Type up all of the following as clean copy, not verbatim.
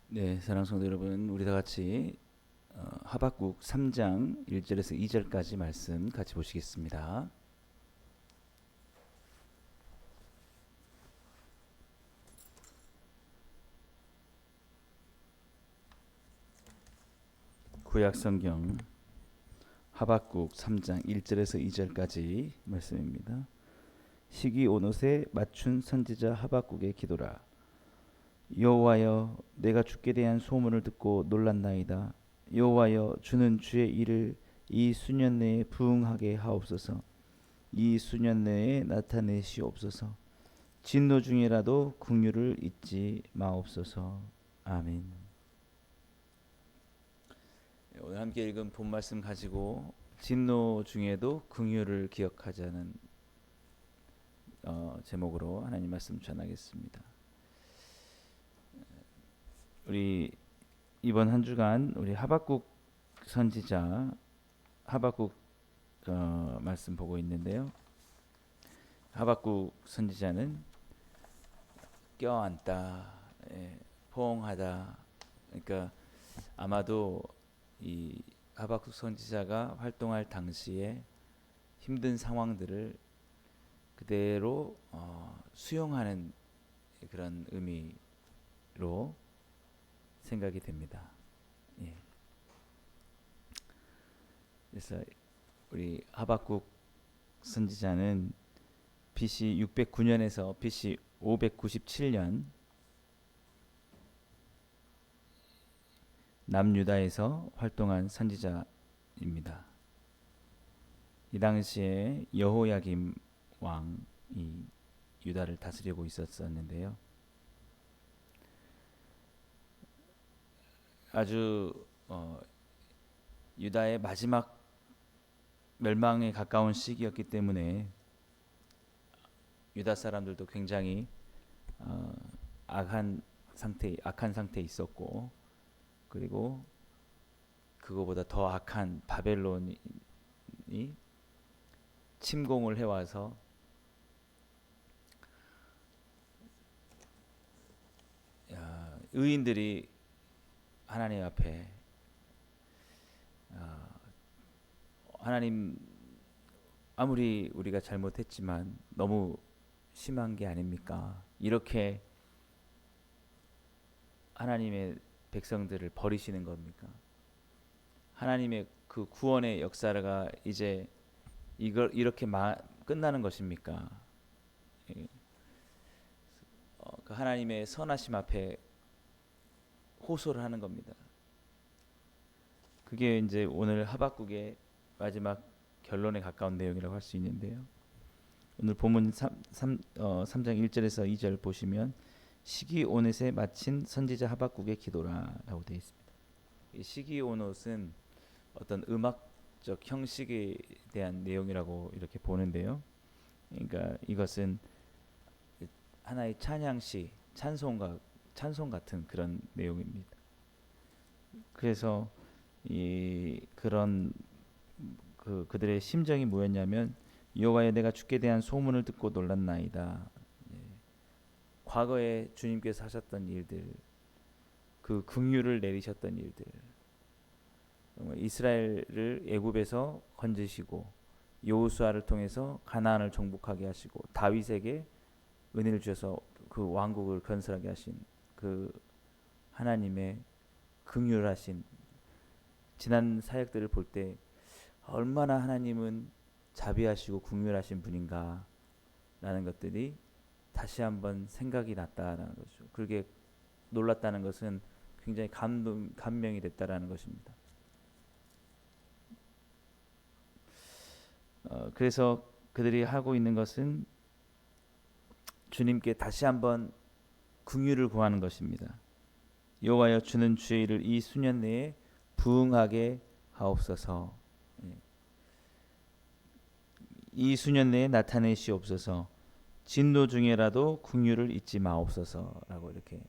네, 사랑하는 성도 여러분, 우리 다 같이 하박국 3장 1절에서 2절까지 말씀 같이 보시겠습니다. 구약 성경 하박국 3장 1절에서 2절까지 말씀입니다. 시기 온옷에 맞춘 선지자 하박국의 기도라. 여호와여, 내가 주께 대한 소문을 듣고 놀랐나이다. 여호와여, 주는 주의 일을 이 수년 내에 부응하게 하옵소서. 이 수년 내에 나타내시옵소서. 진노 중이라도 긍휼을 잊지 마옵소서. 아멘. 오늘 함께 읽은 본 말씀 가지고 진노 중에도 긍휼을 기억하자는 제목으로 하나님 말씀 전하겠습니다. 우리 이번 한 주간 우리 하박국 선지자 하박국 말씀 보고 있는데요. 하박국 선지자는 껴안다, 포옹하다. 그러니까 아마도 이 하박국 선지자가 활동할 당시에 힘든 상황들을 그대로 수용하는 그런 의미로 생각이 됩니다. 예. 그래서 우리 하박국 선지자는 BC 609년에서 BC 597년 남유다에서 활동한 선지자입니다. 이 당시에 여호야김 왕이 유다를 다스리고 있었는데요. 아주 유다의 마지막 멸망에 가까운 시기였기 때문에 유다 사람들도 굉장히 악한 상태에 있었고, 그리고 그거보다 더 악한 바벨론이 침공을 해와서 의인들이 하나님 앞에 하나님, 아무리 우리가 잘못했지만 너무 심한 게 아닙니까? 이렇게 하나님의 백성들을 버리시는 겁니까? 하나님의 그 구원의 역사가 이제 이걸 이렇게 끝나는 것입니까? 그 하나님의 선하심 앞에 호소를 하는 겁니다. 그게 이제 오늘 하박국의 마지막 결론에 가까운 내용이라고 할 수 있는데요. 오늘 본문 3장 1절에서 2절 보시면 시기온옷에 마친 선지자 하박국의 기도라라고 되어 있습니다. 이 시기온옷은 어떤 음악적 형식에 대한 내용이라고 이렇게 보는데요. 그러니까 이것은 하나의 찬양시, 찬송 같은 그런 내용입니다. 그래서 그런 그들의 심정이 뭐였냐면, 여호와여, 내가 주께 대한 소문을 듣고 놀랐나이다. 과거에 주님께서 하셨던 일들, 그 긍휼을 내리셨던 일들, 이스라엘을 애굽에서 건지시고 여호수아를 통해서 가나안을 정복하게 하시고 다윗에게 은혜를 주셔서 그 왕국을 건설하게 하신 그 하나님의 긍휼하신 지난 사역들을 볼 때 얼마나 하나님은 자비하시고 긍휼하신 분인가 라는 것들이 다시 한번 생각이 났다라는 거죠. 그게 놀랐다는 것은 굉장히 감명이 됐다라는 것입니다. 그래서 그들이 하고 있는 것은 주님께 다시 한번 긍휼을 구하는 것입니다. 여호와여, 주는 주의 일을 이 수년 내에 부응하게 하옵소서. 이 수년 내에 나타내시옵소서. 진노 중에라도 긍휼을 잊지 마옵소서라고 이렇게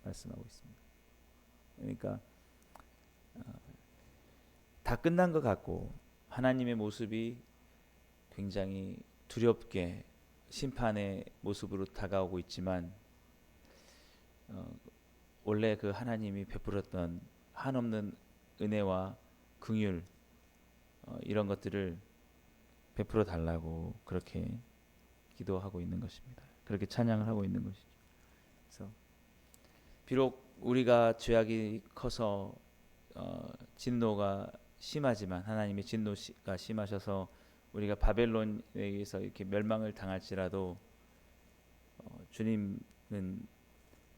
말씀하고 있습니다. 그러니까 다 끝난 것 같고 하나님의 모습이 굉장히 두렵게 심판의 모습으로 다가오고 있지만 원래 그 하나님이 베풀었던 한없는 은혜와 긍휼 이런 것들을 베풀어 달라고 그렇게 기도하고 있는 것입니다. 그렇게 찬양을 하고 있는 것이죠. 그래서 비록 우리가 죄악이 커서 진노가 심하지만 하나님의 진노가 심하셔서 우리가 바벨론에 의해서 이렇게 멸망을 당할지라도 주님은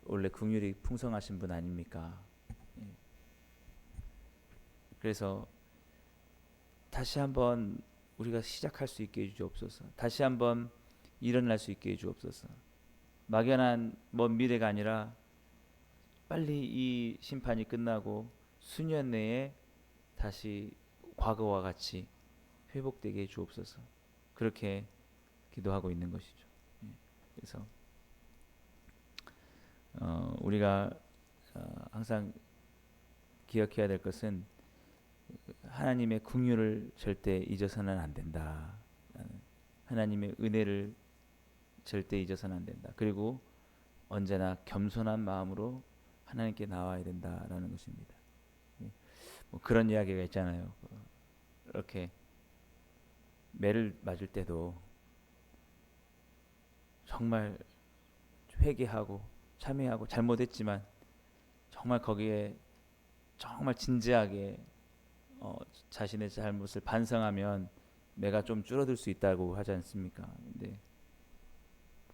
원래 긍휼이 풍성하신 분 아닙니까? 예. 그래서 다시 한번 우리가 시작할 수 있게 해주옵소서. 다시 한번 일어날 수 있게 해주옵소서. 막연한 먼 미래가 아니라 빨리 이 심판이 끝나고 수년 내에 다시 과거와 같이 회복되게 해주옵소서. 그렇게 기도하고 있는 것이죠. 예. 그래서 우리가 항상 기억해야 될 것은 하나님의 긍휼을 절대 잊어서는 안 된다. 하나님의 은혜를 절대 잊어서는 안 된다. 그리고 언제나 겸손한 마음으로 하나님께 나와야 된다라는 것입니다. 뭐 그런 이야기가 있잖아요. 이렇게 매를 맞을 때도 정말 회개하고 참회하고 잘못했지만 정말 거기에 정말 진지하게 자신의 잘못을 반성하면 매가 좀 줄어들 수 있다고 하지 않습니까? 근데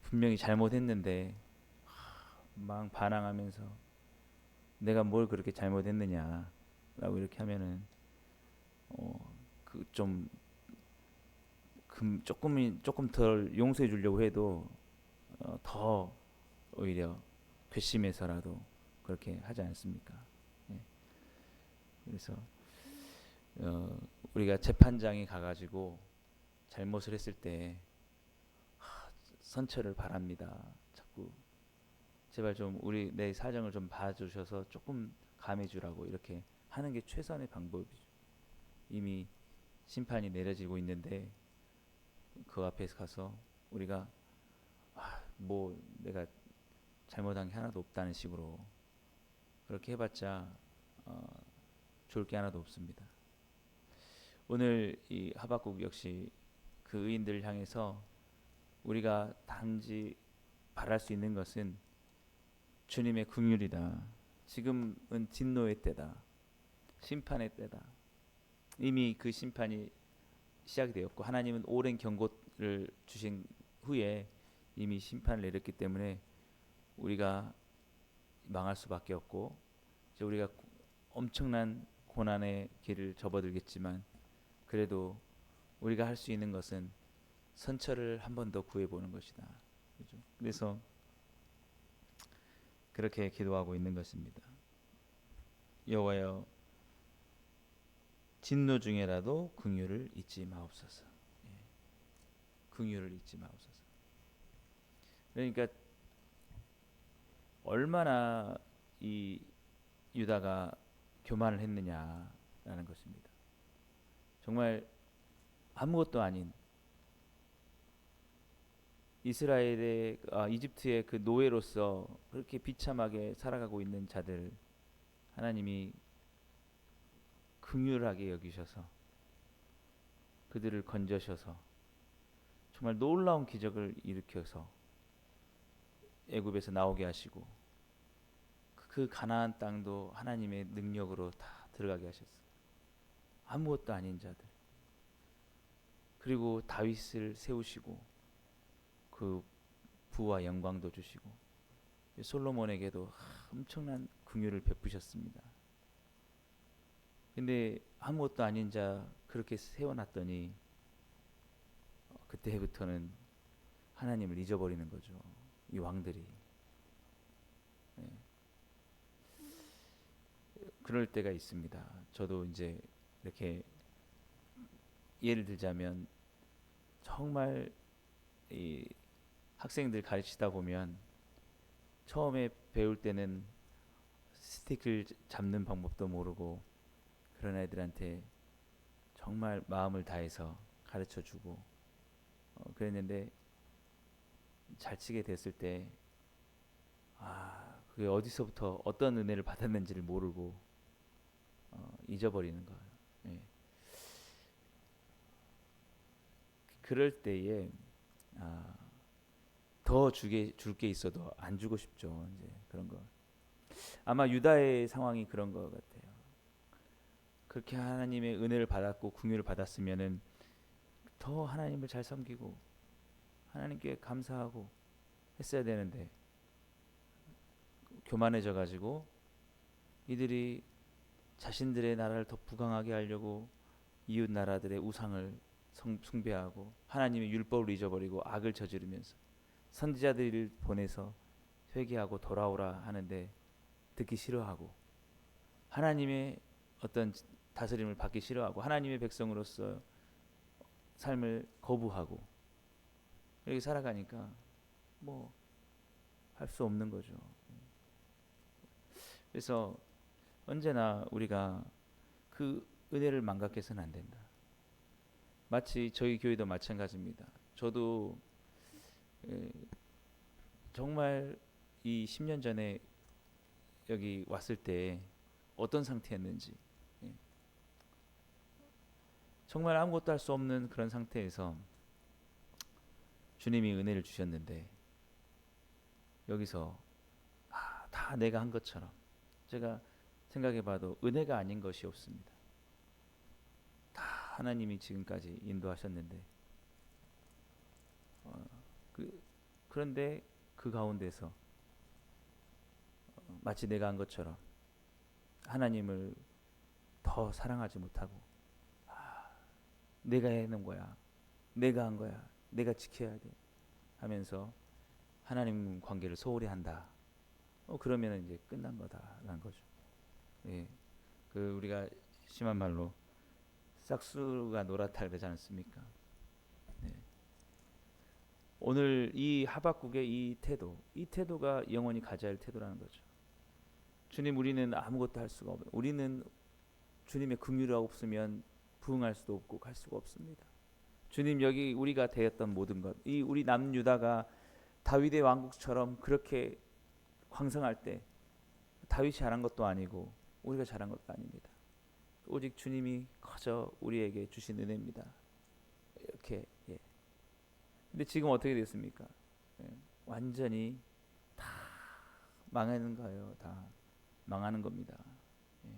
분명히 잘못했는데 막 반항하면서 내가 뭘 그렇게 잘못했느냐라고 이렇게 하면은 그좀 조금 덜 용서해 주려고 해도 더 오히려 괘씸해서라도 그렇게 하지 않습니까? 예. 그래서 우리가 재판장에 가가지고 잘못을 했을 때 선처를 바랍니다. 자꾸 제발 좀 우리 내 사정을 좀 봐주셔서 조금 감해주라고 이렇게 하는 게 최선의 방법이죠. 이미 심판이 내려지고 있는데 그 앞에서 가서 우리가 뭐 내가 잘못한 게 하나도 없다는 식으로 그렇게 해봤자 좋을 게 하나도 없습니다. 오늘 이 하박국 역시 그 의인들을 향해서 우리가 단지 바랄 수 있는 것은 주님의 긍휼이다. 지금은 진노의 때다. 심판의 때다. 이미 그 심판이 시작이 되었고 하나님은 오랜 경고를 주신 후에 이미 심판을 내렸기 때문에 우리가 망할 수밖에 없고 이제 우리가 엄청난 고난의 길을 접어들겠지만 그래도 우리가 할 수 있는 것은 선처를 한 번 더 구해보는 것이다. 그렇죠? 그래서 그렇게 기도하고 있는 것입니다. 여호와여 진노 중에라도 긍휼을 잊지 마옵소서. 예. 긍휼을 잊지 마옵소서. 그러니까 얼마나 이 유다가 교만을 했느냐라는 것입니다. 정말 아무것도 아닌 이스라엘의 이집트의 그 노예로서 그렇게 비참하게 살아가고 있는 자들 하나님이 긍휼하게 여기셔서 그들을 건져셔서 정말 놀라운 기적을 일으켜서 애굽에서 나오게 하시고 그 가나안 땅도 하나님의 능력으로 다 들어가게 하셨어요. 아무것도 아닌 자들. 그리고 다윗을 세우시고 그 부와 영광도 주시고 솔로몬에게도 엄청난 긍휼을 베푸셨습니다. 근데 아무것도 아닌 자 그렇게 세워놨더니 그때부터는 하나님을 잊어버리는 거죠. 이 왕들이. 네. 그럴 때가 있습니다. 저도 이제 이렇게 예를 들자면 정말 이 학생들 가르치다 보면 처음에 배울 때는 스틱을 잡는 방법도 모르고 그런 애들한테 정말 마음을 다해서 가르쳐주고 그랬는데 잘 치게 됐을 때 그게 어디서부터 어떤 은혜를 받았는지를 모르고 잊어버리는 거예요. 예. 그럴 때에 아, 더 줄 게 있어도 안 주고 싶죠. 이제 그런 거. 아마 유다의 상황이 그런 것 같아요. 그렇게 하나님의 은혜를 받았고 궁유를 받았으면은 더 하나님을 잘 섬기고 하나님께 감사하고 했어야 되는데 교만해져 가지고 이들이 자신들의 나라를 더 부강하게 하려고 이웃 나라들의 우상을 숭배하고 하나님의 율법을 잊어버리고 악을 저지르면서 선지자들을 보내서 회개하고 돌아오라 하는데 듣기 싫어하고 하나님의 어떤 다스림을 받기 싫어하고 하나님의 백성으로서 삶을 거부하고 이렇게 살아가니까 뭐 할 수 없는 거죠. 그래서 언제나 우리가 그 은혜를 망각해서는 안 된다. 마치 저희 교회도 마찬가지입니다. 저도 정말 이 10년 전에 여기 왔을 때 어떤 상태였는지 정말 아무것도 할 수 없는 그런 상태에서 주님이 은혜를 주셨는데 여기서 다 내가 한 것처럼 제가 생각해봐도 은혜가 아닌 것이 없습니다. 다 하나님이 지금까지 인도하셨는데 그런데 그 가운데서 마치 내가 한 것처럼 하나님을 더 사랑하지 못하고 내가 해놓은 거야, 내가 한 거야, 내가 지켜야 돼 하면서 하나님 관계를 소홀히 한다. 그러면 이제 끝난 거다라는 거죠. 예, 그 우리가 심한 말로 싹수가 노랗다 그러지 않습니까? 네. 오늘 이 하박국의 이 태도가 영원히 가져야 할 태도라는 거죠. 주님, 우리는 아무것도 할 수가 없어요. 우리는 주님의 긍휼이 없으면 부응할 수도 없고 갈 수가 없습니다. 주님, 여기 우리가 되었던 모든 것, 이 우리 남유다가 다윗의 왕국처럼 그렇게 황성할 때 다윗이 잘한 것도 아니고 우리가 잘한 것도 아닙니다. 오직 주님이 커져 우리에게 주신 은혜입니다. 이렇게. 예. 근데 지금 어떻게 됐습니까? 예. 완전히 다 망하는 거예요. 다 망하는 겁니다. 예.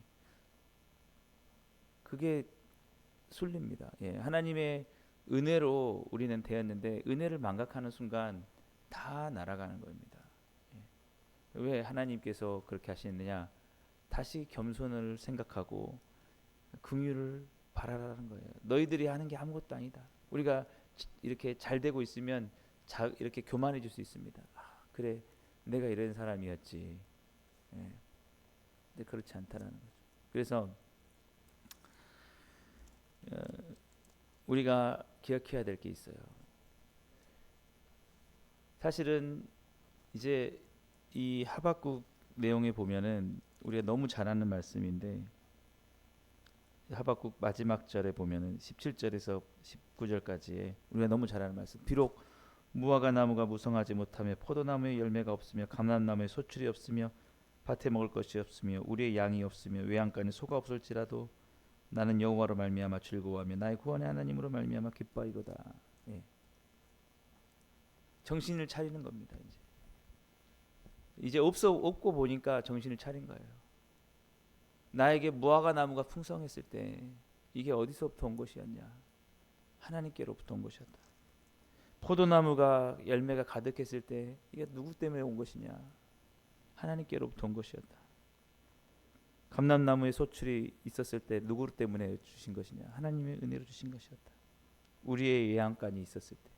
그게 순리입니다. 예. 하나님의 은혜로 우리는 되었는데 은혜를 망각하는 순간 다 날아가는 겁니다. 예. 왜 하나님께서 그렇게 하시느냐? 다시 겸손을 생각하고 긍휼을 바라라는 거예요. 너희들이 하는 게 아무것도 아니다. 우리가 이렇게 잘 되고 있으면 이렇게 교만해질 수 있습니다. 그래, 내가 이런 사람이었지. 예. 근데 그렇지 않다라는 거죠. 그래서 우리가 기억해야 될 게 있어요. 사실은 이제 이 하박국 내용에 보면은 우리가 너무 잘 아는 말씀인데 하박국 마지막 절에 보면은 17절에서 19절까지에 우리가 너무 잘 아는 말씀. 비록 무화과 나무가 무성하지 못하며 포도나무에 열매가 없으며 감람나무에 소출이 없으며 밭에 먹을 것이 없으며 우리의 양이 없으며 외양간에 소가 없을지라도 나는 여호와로 말미암아 즐거워하며 나의 구원의 하나님으로 말미암아 기뻐하리로다. 예. 정신을 차리는 겁니다. 이제 없고 보니까 정신을 차린 거예요. 나에게 무화과 나무가 풍성했을 때 이게 어디서부터 온 것이었냐? 하나님께로부터 온 것이었다. 포도나무가 열매가 가득했을 때 이게 누구 때문에 온 것이냐? 하나님께로부터 온 것이었다. 감람나무에 소출이 있었을 때 누구 때문에 주신 것이냐? 하나님의 은혜로 주신 것이었다. 우리의 예양간이 있었을 때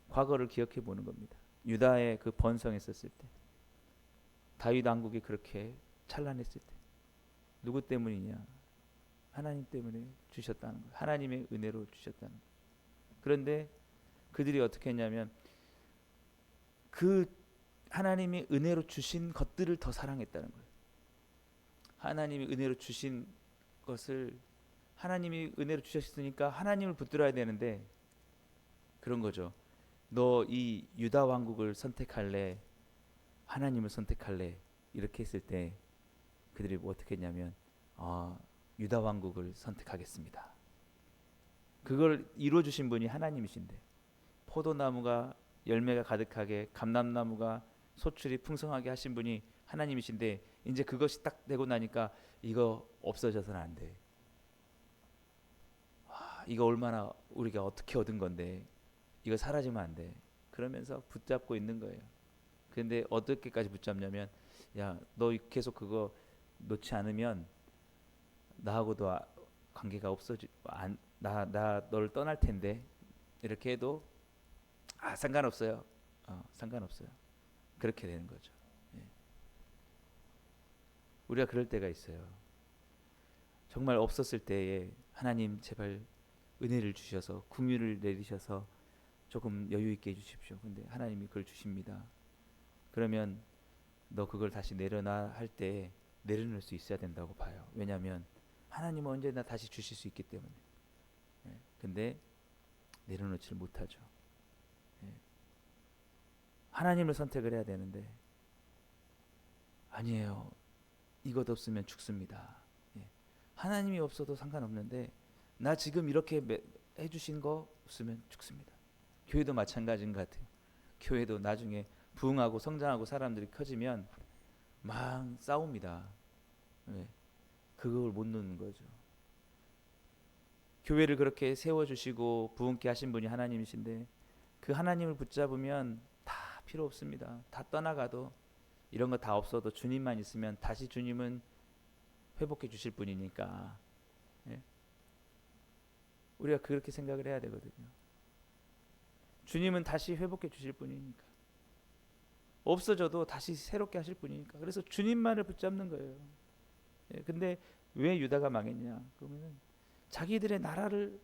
과거를 기억해 보는 겁니다. 유다의 그 번성했었을 때 다윗 왕국이 그렇게 찬란했을 때 누구 때문이냐? 하나님 때문에 주셨다는 거예요. 하나님의 은혜로 주셨다는 거예요. 그런데 그들이 어떻게 했냐면 그 하나님의 은혜로 주신 것들을 더 사랑했다는 거예요. 하나님이 은혜로 주신 것을 하나님이 은혜로 주셨으니까 하나님을 붙들어야 되는데 그런 거죠. 너 이 유다 왕국을 선택할래? 하나님을 선택할래 이렇게 했을 때 그들이 뭐 어떻게 했냐면 유다 왕국을 선택하겠습니다. 그걸 이루어 주신 분이 하나님이신데 포도나무가 열매가 가득하게 감람나무가 소출이 풍성하게 하신 분이 하나님이신데 이제 그것이 딱 되고 나니까 이거 없어져서는 안 돼. 이거 얼마나 우리가 어떻게 얻은 건데 이거 사라지면 안 돼. 그러면서 붙잡고 있는 거예요. 근데 어떻게까지 붙잡냐면 야, 너 계속 그거 놓지 않으면 나하고도 관계가 나 너를 떠날 텐데 이렇게 해도 상관없어요. 상관없어요. 그렇게 되는 거죠. 예. 우리가 그럴 때가 있어요. 정말 없었을 때에 하나님 제발 은혜를 주셔서 긍휼을 내리셔서 조금 여유 있게 해주십시오. 근데 하나님이 그걸 주십니다. 그러면 너 그걸 다시 내려놔 할 때 내려놓을 수 있어야 된다고 봐요. 왜냐하면 하나님은 언제나 다시 주실 수 있기 때문에. 예. 근데 내려놓지를 못하죠. 예. 하나님을 선택을 해야 되는데 아니에요. 이것 없으면 죽습니다. 예. 하나님이 없어도 상관없는데 나 지금 이렇게 해주신 거 없으면 죽습니다. 교회도 마찬가지인 것 같아요. 교회도 나중에 부흥하고 성장하고 사람들이 커지면 막 싸웁니다. 왜? 그걸 못 놓는 거죠. 교회를 그렇게 세워주시고 부흥케 하신 분이 하나님이신데 그 하나님을 붙잡으면 다 필요 없습니다. 다 떠나가도 이런 거 다 없어도 주님만 있으면 다시 주님은 회복해 주실 분이니까. 예? 우리가 그렇게 생각을 해야 되거든요. 주님은 다시 회복해 주실 분이니까. 없어져도 다시 새롭게 하실 분이니까. 그래서 주님만을 붙잡는 거예요. 예, 근데 왜 유다가 망했냐? 그러면은 자기들의 나라를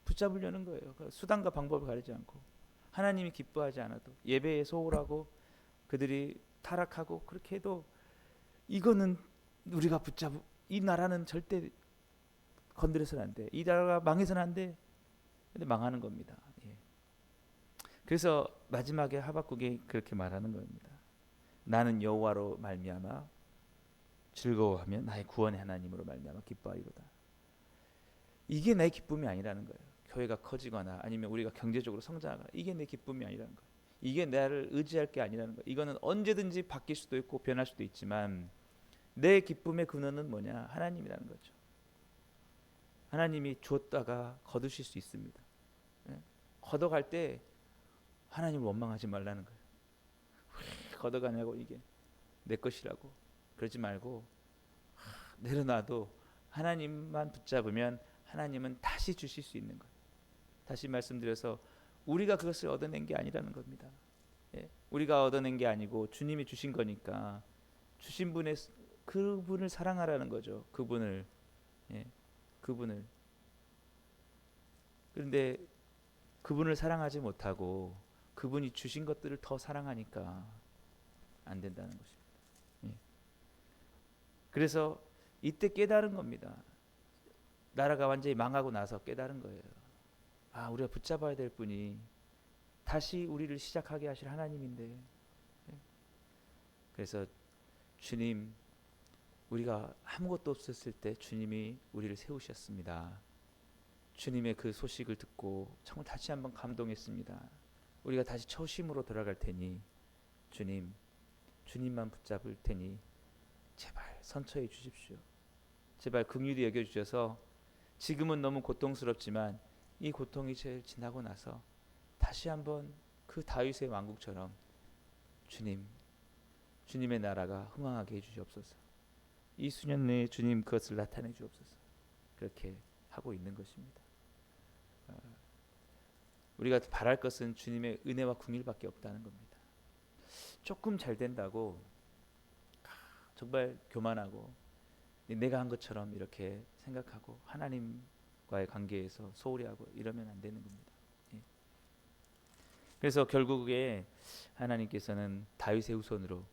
붙잡으려는 거예요. 수단과 방법을 가리지 않고 하나님이 기뻐하지 않아도 예배에 소홀하고 그들이 타락하고 그렇게 해도 이거는 우리가 이 나라는 절대 건드려서는 안 돼. 이 나라가 망해서는 안 돼. 근데 망하는 겁니다. 예. 그래서 마지막에 하박국이 그렇게 말하는 겁니다. 나는 여호와로 말미암아 즐거워하며 나의 구원의 하나님으로 말미암아 기뻐하리로다. 이게 내 기쁨이 아니라는 거예요. 교회가 커지거나 아니면 우리가 경제적으로 성장하거나 이게 내 기쁨이 아니라는 거예요. 이게 나를 의지할 게 아니라는 거예요. 이거는 언제든지 바뀔 수도 있고 변할 수도 있지만 내 기쁨의 근원은 뭐냐? 하나님이라는 거죠. 하나님이 줬다가 거두실 수 있습니다. 예? 걷어갈 때 하나님을 원망하지 말라는 거예요. 왜 걷어가냐고 이게 내 것이라고 그러지 말고 내려놔도 하나님만 붙잡으면 하나님은 다시 주실 수 있는 거예요. 다시 말씀드려서 우리가 그것을 얻어낸 게 아니라는 겁니다. 예? 우리가 얻어낸 게 아니고 주님이 주신 거니까 주신 분의 그분을 사랑하라는 거죠. 그분을. 예? 그분을. 그런데 그분을 사랑하지 못하고 그분이 주신 것들을 더 사랑하니까 안 된다는 것입니다. 예. 그래서 이때 깨달은 겁니다. 나라가 완전히 망하고 나서 깨달은 거예요. 우리가 붙잡아야 될 분이 다시 우리를 시작하게 하실 하나님인데. 예. 그래서 주님, 우리가 아무것도 없었을 때 주님이 우리를 세우셨습니다. 주님의 그 소식을 듣고 정말 다시 한번 감동했습니다. 우리가 다시 초심으로 돌아갈 테니 주님만 붙잡을 테니 제발 선처해 주십시오. 제발 긍휼히 여겨주셔서 지금은 너무 고통스럽지만 이 고통이 제일 지나고 나서 다시 한번 그 다윗의 왕국처럼 주님의 나라가 흥왕하게 해주시옵소서. 이 수년 내에 주님 그것을 나타내 주옵소서. 그렇게 하고 있는 것입니다. 우리가 바랄 것은 주님의 은혜와 긍휼밖에 없다는 겁니다. 조금 잘 된다고 정말 교만하고 내가 한 것처럼 이렇게 생각하고 하나님과의 관계에서 소홀히 하고 이러면 안 되는 겁니다. 예. 그래서 결국에 하나님께서는 다윗의 후손으로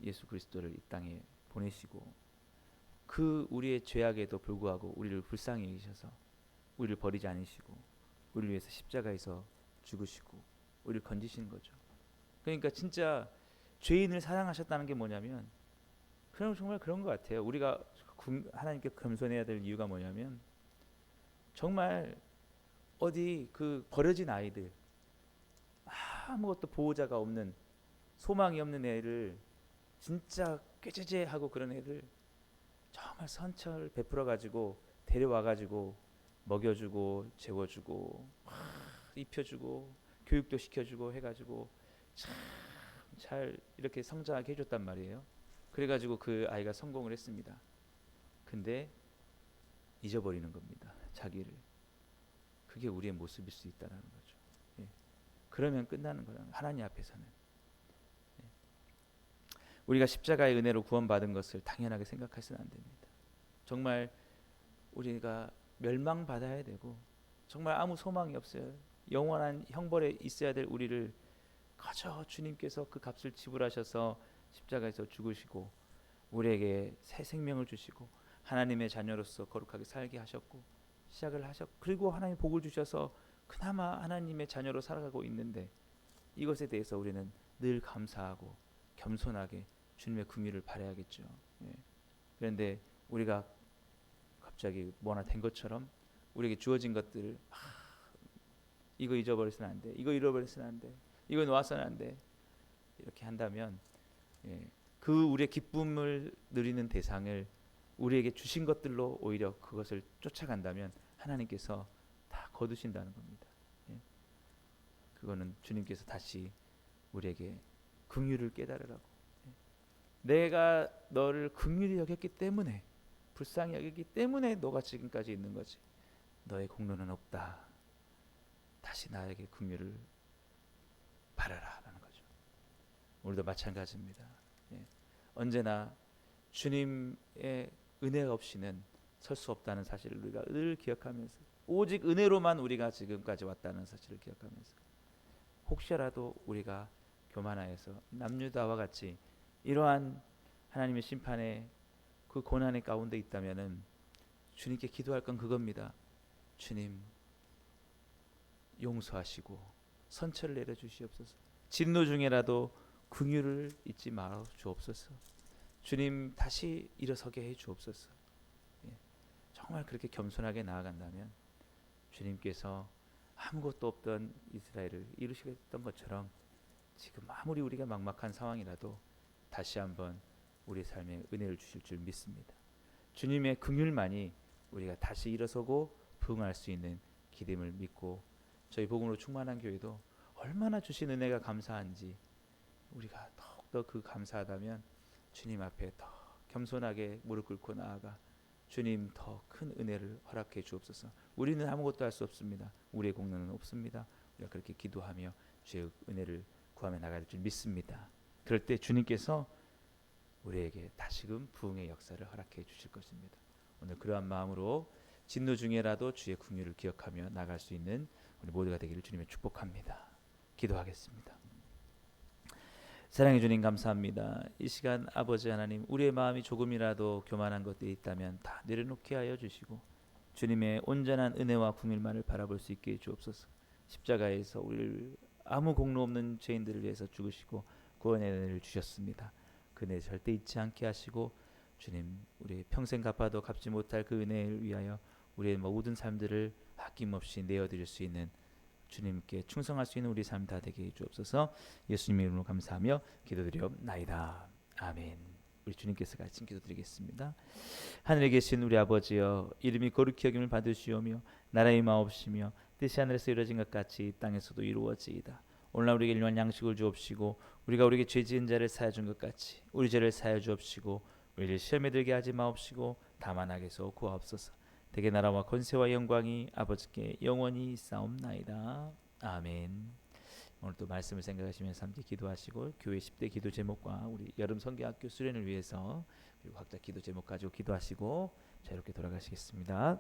예수 그리스도를 이 땅에 보내시고 그 우리의 죄악에도 불구하고 우리를 불쌍히 여기셔서 우리를 버리지 않으시고 우리를 위해서 십자가에서 죽으시고 우리를 건지시는 거죠. 그러니까 진짜 죄인을 사랑하셨다는 게 뭐냐면 그럼 정말 그런 것 같아요. 우리가 하나님께 겸손해야 될 이유가 뭐냐면 정말 어디 그 버려진 아이들 아무것도 보호자가 없는 소망이 없는 애를 진짜 꾀죄죄하고 그런 애를 정말 선처를 베풀어 가지고 데려와 가지고 먹여주고 재워주고 입혀주고 교육도 시켜주고 해가지고 참 잘 이렇게 성장하게 해줬단 말이에요. 그래가지고 그 아이가 성공을 했습니다. 근데 잊어버리는 겁니다. 자기를. 그게 우리의 모습일 수 있다는 거죠. 예. 그러면 끝나는 거예요. 하나님 앞에서는. 예. 우리가 십자가의 은혜로 구원받은 것을 당연하게 생각해서는 안 됩니다. 정말 우리가 멸망받아야 되고 정말 아무 소망이 없어요. 영원한 형벌에 있어야 될 우리를 그저 주님께서 그 값을 지불하셔서 십자가에서 죽으시고 우리에게 새 생명을 주시고 하나님의 자녀로서 거룩하게 살게 하셨고 시작을 하셨고 그리고 하나님 복을 주셔서 그나마 하나님의 자녀로 살아가고 있는데 이것에 대해서 우리는 늘 감사하고 겸손하게 주님의 긍휼을 바라야겠죠. 예. 그런데 우리가 갑자기 뭐 하나 된 것처럼 우리에게 주어진 것들을 이거 잊어버려서는 안 돼. 이거 잃어버려서는 안 돼. 이거 놓아서는 안 돼. 이렇게 한다면 그 우리의 기쁨을 누리는 대상을 우리에게 주신 것들로 오히려 그것을 쫓아간다면 하나님께서 다 거두신다는 겁니다. 그거는 주님께서 다시 우리에게 긍휼을 깨달으라고. 내가 너를 긍휼히 여겼기 때문에 불쌍히 여겼기 때문에 너가 지금까지 있는 거지. 너의 공로는 없다. 다시 나에게 긍휼을 바라라라는 거죠. 우리도 마찬가지입니다. 언제나 주님의 은혜 없이는 설 수 없다는 사실을 우리가 늘 기억하면서 오직 은혜로만 우리가 지금까지 왔다는 사실을 기억하면서 혹시라도 우리가 교만하여서 남유다와 같이 이러한 하나님의 심판의 그 고난의 가운데 있다면은 주님께 기도할 건 그겁니다. 주님 용서하시고 선처를 내려 주시옵소서. 진노 중에라도 긍휼을 잊지 말아 주옵소서. 주님 다시 일어서게 해 주옵소서. 정말 그렇게 겸손하게 나아간다면 주님께서 아무것도 없던 이스라엘을 이루시겠던 것처럼 지금 아무리 우리가 막막한 상황이라도 다시 한번 우리 삶에 은혜를 주실 줄 믿습니다. 주님의 긍휼만이 우리가 다시 일어서고 부응할 수 있는 기름을 믿고 저희 복음으로 충만한 교회도 얼마나 주신 은혜가 감사한지 우리가 더욱더 그 감사하다면 주님 앞에 더 겸손하게 무릎 꿇고 나아가 주님 더 큰 은혜를 허락해 주옵소서. 우리는 아무것도 할 수 없습니다. 우리의 공로는 없습니다. 우리가 그렇게 기도하며 주의 은혜를 구하며 나갈 줄 믿습니다. 그럴 때 주님께서 우리에게 다시금 부흥의 역사를 허락해 주실 것입니다. 오늘 그러한 마음으로 진노 중에라도 주의 긍휼을 기억하며 나갈 수 있는 우리 모두가 되기를 주님의 축복합니다. 기도하겠습니다. 사랑해 주님 감사합니다. 이 시간 아버지 하나님 우리의 마음이 조금이라도 교만한 것들이 있다면 다 내려놓게 하여 주시고 주님의 온전한 은혜와 긍휼만을 바라볼 수 있게 주옵소서. 십자가에서 우리를 아무 공로 없는 죄인들을 위해서 죽으시고 구원의 은혜를 주셨습니다. 그 은혜 절대 잊지 않게 하시고 주님 우리의 평생 갚아도 갚지 못할 그 은혜를 위하여 우리의 모든 삶들을 아낌없이 내어드릴 수 있는 주님께 충성할 수 있는 우리 삶 다 되게 해 주옵소서. 예수님의 이름으로 감사하며 기도드리옵나이다. 아멘. 우리 주님께서 같이 기도드리겠습니다. 하늘에 계신 우리 아버지여 이름이 거룩히 여김을 받으시오며 나라의 마옵시며 뜻이 하늘에서 이루어진 것 같이 땅에서도 이루어지이다. 오늘날 우리에게 일용할 양식을 주옵시고 우리가 우리에게 죄 지은 자를 사하여 준 것 같이 우리 죄를 사하여 주옵시고 우리를 시험에 들게 하지 마옵시고 다만 악에서 구하옵소서. 대개 나라와 권세와 영광이 아버지께 영원히 있사옵나이다. 아멘. 오늘 또 말씀을 생각하시면서 함께 기도하시고 교회 10대 기도 제목과 우리 여름 성경학교 수련을 위해서 그리고 각자 기도 제목 가지고 기도하시고 자유롭게 돌아가시겠습니다.